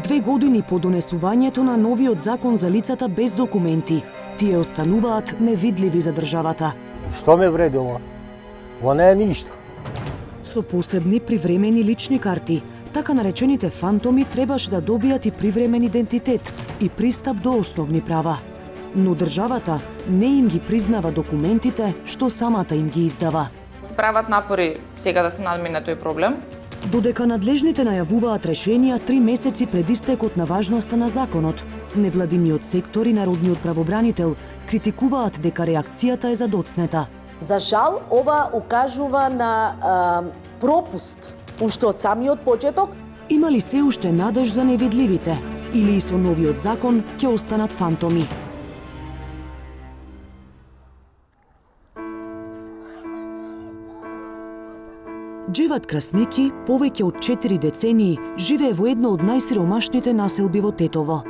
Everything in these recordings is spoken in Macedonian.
2 години по донесувањето на новиот закон за лицата без документи, тие остануваат невидливи за државата. Што ме вреди ова? Ова не е ништо. Со посебни привремени лични карти, така наречените фантоми требаше да добијат и привремен идентитет и пристап до основни права. Но државата не им ги признава документите што самата им ги издава. Се прават напори сега да се надмине тој проблем. Додека надлежните најавуваат решенија 3 месеци пред истекот на важноста на законот, невладиниот сектор и народниот правобранител критикуваат дека реакцијата е задоцнета. За жал, ова укажува на пропуст уште од самиот почеток. Има ли се уште надеж за невидливите или и со новиот закон ќе останат фантоми? Джеват Красники повеќе од 4 децении живее во едно од најсиромашните населби во Тетово.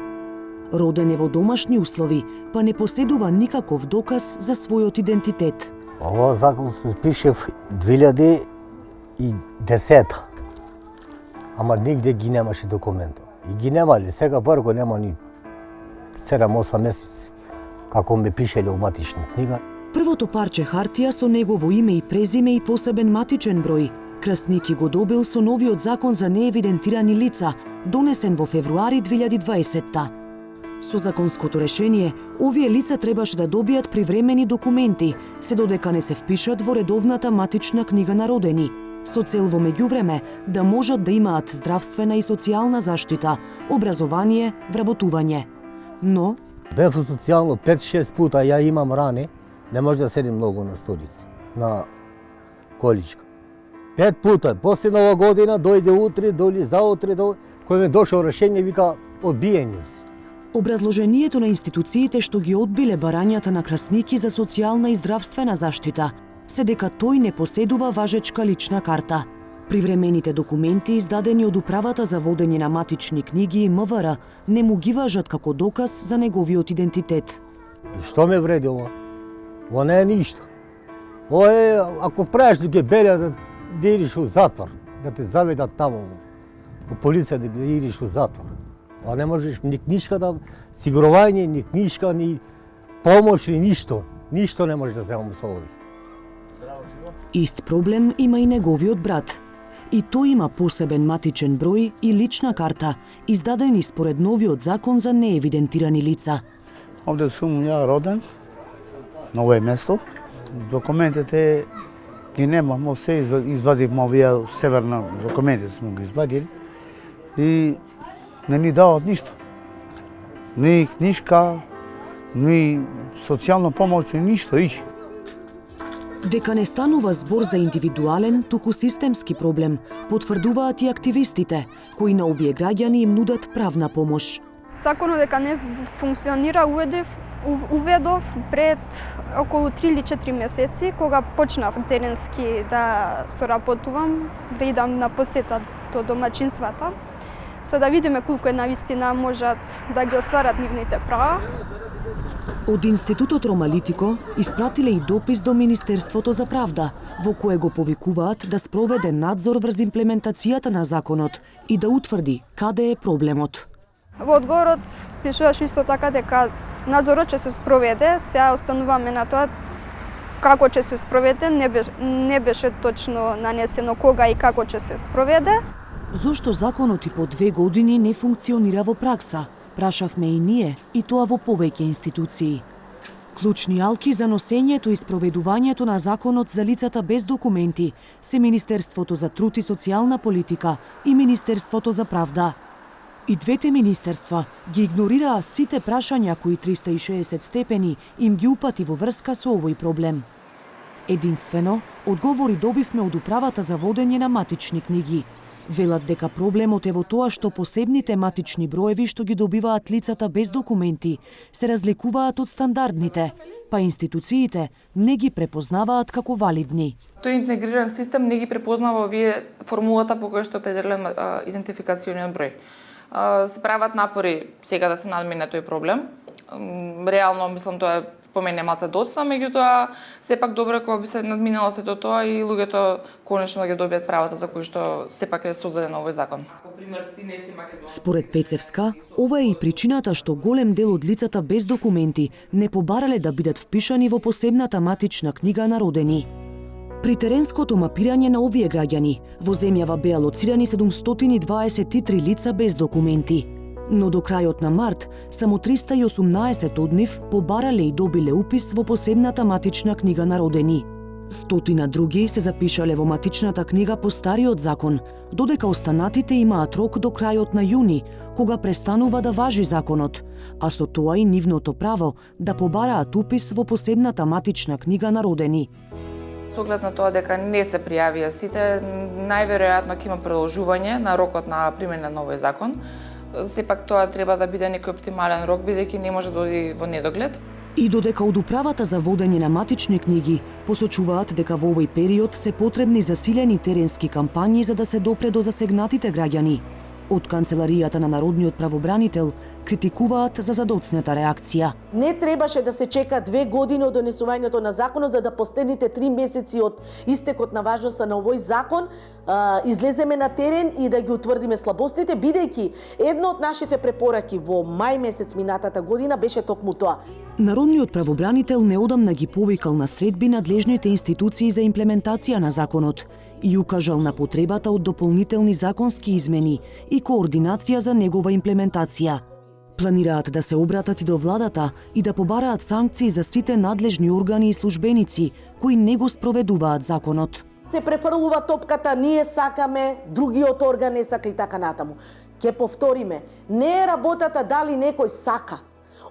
Роден е во домашни услови, па не поседува никаков доказ за својот идентитет. Ова закон се пише в 2010. Ама нигде ги немаше документот. И ги немали, сега брго нема ни 7-8 месеци, како ме пишеле во матична книга. Првото парче хартија со негово име и презиме и посебен матичен број Красники го добил со новиот закон за неевидентирани лица, донесен во февруари 2020-та. Со законското решение, овие лица требаше да добијат привремени документи, се додека не се впишат во редовната матична книга на родени, со цел во меѓувреме да можат да имаат здравствена и социјална заштита, образование, вработување. Но Бев социјално 5-6 пута, ја имам ране, не може да седим многу на столици, на количка. 5 пута, после нова година, дојде утре, дојде заутре, кој ме дошол решение, вика одбиење си. образложението на институциите што ги одбиле барањата на Красники за социјална и здравствена заштита се дека тој не поседува важечка лична карта. Привремените документи издадени од Управата за водење на матични книги и МВР не му ги важат како доказ за неговиот идентитет. И што ме вреди ова? Ова не е ништо. Ова е, ако правиш да ги белја, да идиш у затвор, да те заведат таму, у полиција да ги идиш у затвор. А не можеш ни книжка да, сигурување, ни книжка, ни помош, ни ништо. Ништо не може да земам со овие. Ист проблем има и неговиот брат. И тој има посебен матичен број и лична карта, издадени според новиот закон за неевидентирани лица. Овде сум ја роден, на овој место. Документите ги немам, се извадивме овие северна документи сме ги извадили и не ни дават ништо. Ни книжка, ни социјална помош, ни ништо, иш. Дека не станува збор за индивидуален, туку системски проблем, потврдуваат и активистите, кои на овие граѓани им нудат правна помош. Законот дека не функционира уведов пред околу 3 или 4 месеци, кога почнав теренски да соработувам, да идам на посета до домаќинствата, за да видиме колку е навистина можат да ги остварат нивните права. Од Институтот Ромалитико испратиле и допис до Министерството за правда, во кое го повикуваат да спроведе надзор врз имплементацијата на законот и да утврди каде е проблемот. Во одговорот пишуваш исто така дека надзорот ќе се спроведе, сега остануваме на тоа како ќе се спроведе, не беше точно нанесено кога и како ќе се спроведе. Зошто законот и по 2 години не функционира во пракса? Прашавме и ние, и тоа во повеќе институции. Клучни алки за носењето и спроведувањето на законот за лицата без документи се Министерството за труд и социјална политика и Министерството за правда. И двете министерства ги игнорираа сите прашања кои 360 степени им ги упати во врска со овој проблем. Единствено, одговори добивме од Управата за водење на матични книги. Велат дека проблемот е во тоа што посебните матични броеви што ги добиваат лицата без документи се разликуваат од стандардните, па институциите не ги препознаваат како валидни. Тој интегриран систем не ги препознава овие формулата по која што е определен идентификациониот број. Се прават напори сега да се надмине тој проблем. Реално, мислам, тоа е по мене малце доцна, меѓутоа сепак добро е кога би се надминало сето тоа и луѓето конечно да ги добијат правата за кои што сепак е создаден овој закон. Пример, ти не си македонец. Според Пецевска, ова е и причината што голем дел од лицата без документи не побарале да бидат впишани во посебната матична книга на родени. При теренското мапирање на овие граѓани, во земјава беа лоцирани 723 лица без документи. Но до крајот на март, само 318 од нив побарале и добиле упис во посебната матична книга на родени. 100 други се запишале во матичната книга по стариот закон, додека останатите имаат рок до крајот на јуни, кога престанува да важи законот, а со тоа и нивното право да побараат упис во посебната матична книга на родени. Со оглед на тоа дека не се пријавија сите, најверојатно ќе има продолжување на рокот на примена на овој закон. Сепак тоа треба да биде некој оптимален рок, бидејќи не може да оди во недоглед. И додека од управата за водење на матични книги посочуваат дека во овој период се потребни засилени теренски кампањи за да се допре до засегнатите граѓани, од Канцеларијата на Народниот правобранител критикуваат за задоцната реакција. Не требаше да се чека 2 години од донесувањето на законот за да последните 3 месеци од истекот на важноста на овој закон излеземе на терен и да ги утврдиме слабостите, бидејќи една од нашите препораки во мај месец минатата година беше токму тоа. Народниот правобранител неодамна ги повикал на средби надлежните институции за имплементација на законот и укажал на потребата од дополнителни законски измени и координација за негова имплементација. Планираат да се обратат и до владата и да побараат санкции за сите надлежни органи и службеници кои не го спроведуваат законот. Се префрлува топката, ние сакаме, другиот орган не сака и така натаму. Ќе повториме, не е работата дали некој сака.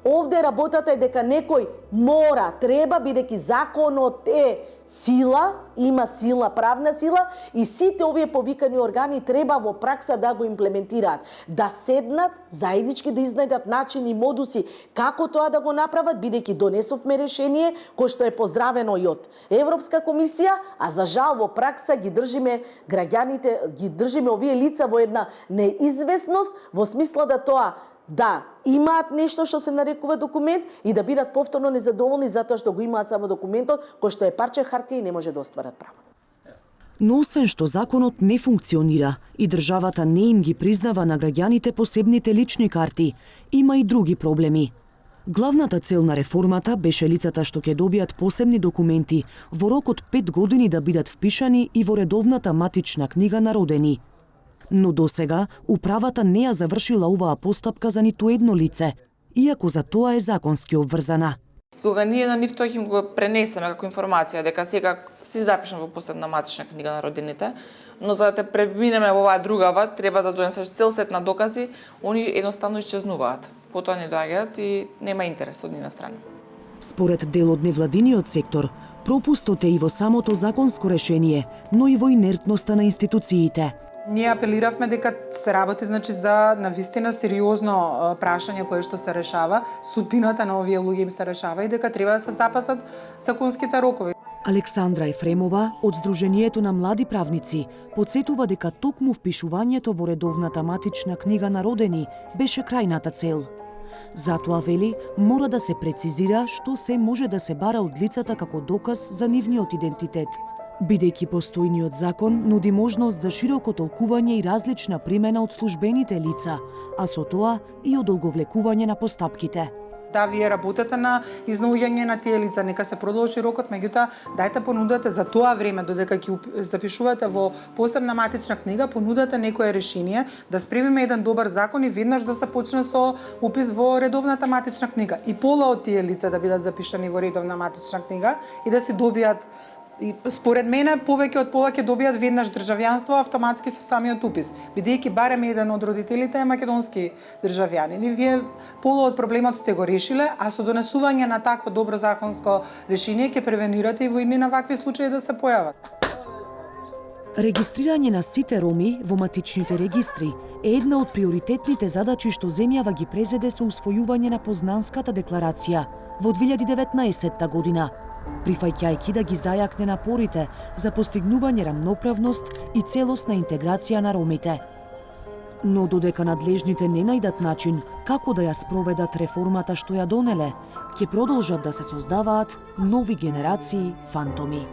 Овде работата е дека некој мора, треба, бидејќи законот е сила, има сила, правна сила и сите овие повикани органи треба во пракса да го имплементираат, да седнат, заеднички да изнајдат начини и модуси како тоа да го направат, бидејќи донесовме решение кој што е поздравено и од Европска комисија, а за жал во пракса ги држиме граѓаните, ги држиме овие лица во една неизвестност во смисла да тоа да имаат нешто што се нарекува документ и да бидат повторно незадоволни затоа што го имаат само документот кој што е парче хартија и не може да остварат право. Но освен што законот не функционира и државата не им ги признава на граѓаните посебните лични карти, има и други проблеми. Главната цел на реформата беше лицата што ќе добијат посебни документи во рок од 5 години да бидат впишани и во редовната матична книга на родени. Но досега управата не ја завршила оваа постапка за ниту едно лице, иако за тоа е законски обврзана. Кога ние на нив тоа ќе го пренесеме како информација дека сега си запишам во посебна матична книга на родините, но за да те преминеме во оваа другава, треба да донесеш цел сет на докази, они едноставно исчезнуваат. Потоа не доаѓаат и нема интерес од нивна страна. Според дел од невладиниот сектор, пропустот е и во самото законско решение, но и во инертноста на институциите. Ние апелиравме дека се работи за навистина сериозно прашање кое што се решава, судбината на овие луѓе им се решава и дека треба да се запасат законските рокови. Александра Ефремова од Сдруженијето на млади правници потсетува дека токму впишувањето во редовната матична книга на родени беше крајната цел. Затоа вели, мора да се прецизира што се може да се бара од лицата како доказ за нивниот идентитет, бидејќи постојниот закон нуди можност за широко толкување и различна примена од службените лица, а со тоа и одолговлекување на постапките. Да, вие работите на изнаоѓање на тие лица, нека се продолжи рокот, меѓутоа дајте понудате за тоа време додека ќе запишувате во посебна матична книга, понудате некое решение да спремиме еден добар закон и веднаш да се почне со упис во редовната матична книга. И пола од тие лица да бидат запишани во редовна матична книга и да се добијат. И според мене повеќе од пола ќе добијат веднаш државјанство автоматски со самиот упис, бидејќи барем еден од родителите е македонски државјанин. И вие пола од проблемот сте го решиле, а со донесување на такво добро законско решение ќе превенирате и во идни на вакви случаи да се појават. Регистрирање на сите роми во матичните регистри е една од приоритетните задачи што земјава ги презеде со усвојување на Познанската декларација во 2019 година, прифаќајќи да ги зајакне напорите за постигнување рамноправност и целосна интеграција на ромите. Но додека надлежните не најдат начин како да ја спроведат реформата што ја донеле, ќе продолжат да се создаваат нови генерации фантоми.